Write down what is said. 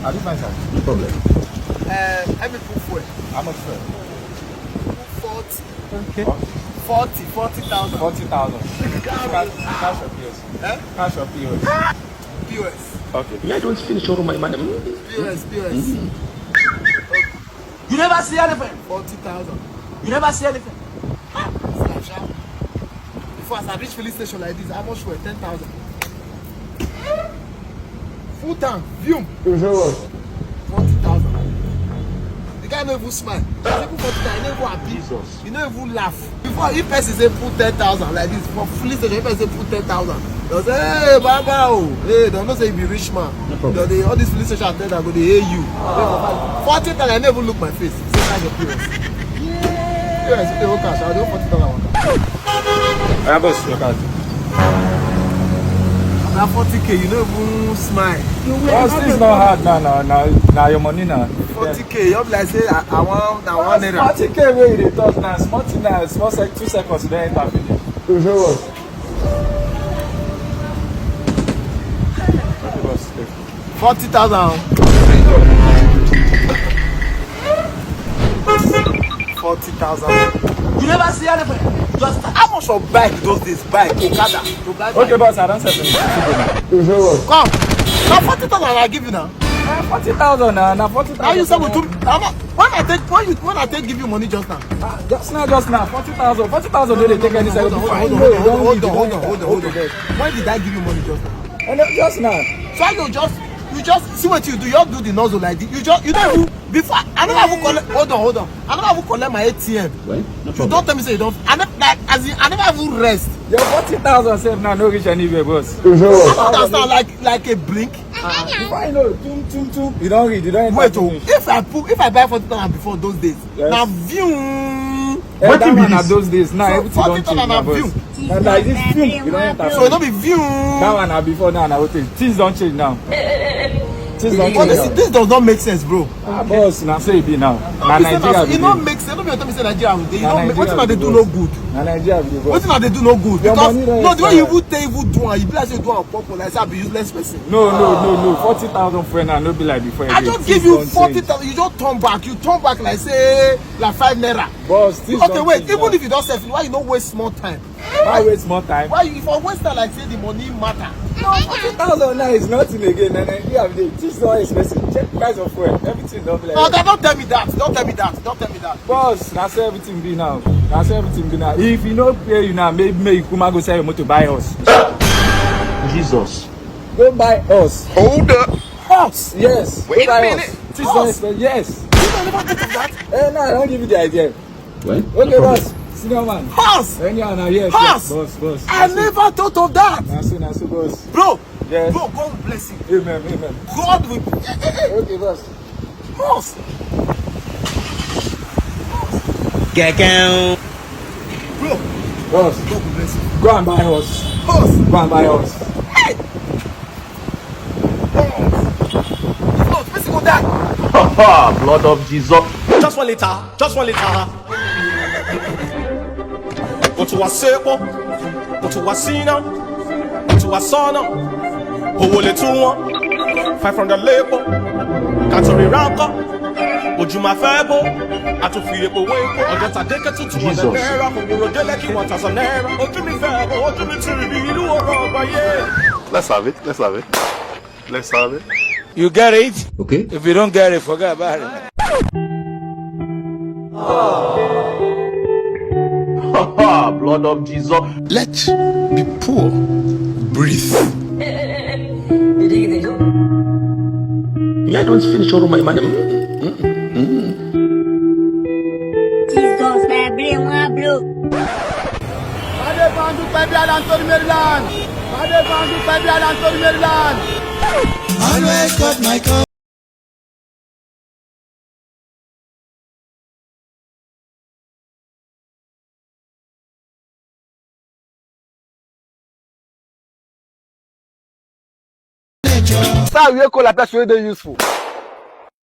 Are you fine, sir? No problem. Let me put fuel. How much fuel? 40. Okay. 40,000. 40,000. Cash or POS? Eh? Cash or POS? POS. Okay. Yeah, don't finish all of my money. POS. Mm-hmm. Okay. You never see anything. 40,000. You never see anything. Before I reach filling station like this, how much fuel? 10,000. Full tank, view. 40,000. The guy don't even smile. People 40,000, he don't even happy. He don't even laugh. Before if person say put 10,000 like this for filling station, if person say put 10,000, they'll say, hey, Baba, oh, hey, don't know say you be rich man. No they, all these filling station attendants go they hate you. 40,000, I never look my face. Say kind of POS. POS, if they work cash, I'll do 40,000. I boss, your card. Now 40k, you don't even smile. Boss, this is not hard now your money now. 40k, you be like say I want naira. 40k where you talk now, small thing now, small 2 seconds you don't enter finish. To show what? Okay, boss. 40,000. 40,000. You never see anything. Just How much for bike those days? Bike, Okada. To buy bike. Okay, boss, I don't say anything. To show what? Come. Now 40,000 I give you now. 40,000 now 40,000. Now you say we took. When I take give you money just now. Just now 40,000. 40,000 don't they take any second. Hold on. When did I give you money just now? Just now. So you just see what you do. You just do the nozzle like this. You don't even before. I never even collect. Hold on. I never even collect my ATM. Well, no You don't tell me say you don't. I never even rest. Your 40,000 save now no reach anywhere, boss. I don't understand like a blink. If I know, tum. You don't read. You don't. Wait, if I buy 40,000 before those days, yes. now view. What that one at those days now, everything don't 40,000 change now, boss. view. Now like this film, you don't enter. So it don't be view. That one now before now, things don't change now. Things don't But change. this does not make sense, bro. Boss, now say it be now. Now Nigeria. It don't make sense. Don't be tell me say Nigeria. They don't make. Nigeria What they be do boss. no good. Now Nigeria be boss. What they do no good? Your Because money don't no, the way expire. you would take would do, you be like say do on purpose. Like say I be useless person. No. 40,000 for now, no be like before. I again. just give Things you don't 40,000. You just turn back. You turn back like say like 5 naira. Boss, things Okay, don't wait. change Even now. if you don't sell, why you don't waste more time? Why waste more time? Why you if I waste time like say the money matter? No, 40,000 now is nothing again. And Nigeria, things don't expensive. Check price of fuel. Everything don't be like. No, don't tell me that. Don't tell me that. Boss, that's everything be now. If you don't pay you now, maybe you come and go sell your motor buy us. Jesus. Go buy us. Hold up. Us? Yes. Wait Go buy a minute. us. Things don't expensive. Yes. You don't never think of that. No, I don't give you the idea. Well, Okay, boss. Senior man. Horse. Anyhow now, yes. Horse. Boss. I never thought of that. Now, so, boss. Bro. Yes. Bro, God will bless you. Amen. God will. Okay, boss. Horse. get down. Bro. Boss, God will bless you. go and buy us. Horse. Go and us. Hey. Horse. Person go die. Blood of Jesus. Just 1 liter. Go to a sepo, go to a sina, go to a sauna, hold it to one, 500 label, Katori Ranka, Ojuma Febo, Atufi Eweko, Ojota Deka to 200 naira, Orodele 1,000 naira, Ojumi Febo, Ojumi Tiribi, Ilu Oroba, yeah. Let's have it. You get it? Okay. If you don't get it, forget about it. Blood of Jesus. Let the poor breathe. I don't finish all of my money. Jesus, baby, my blue. Always got my car. Sir, we call that person very useful.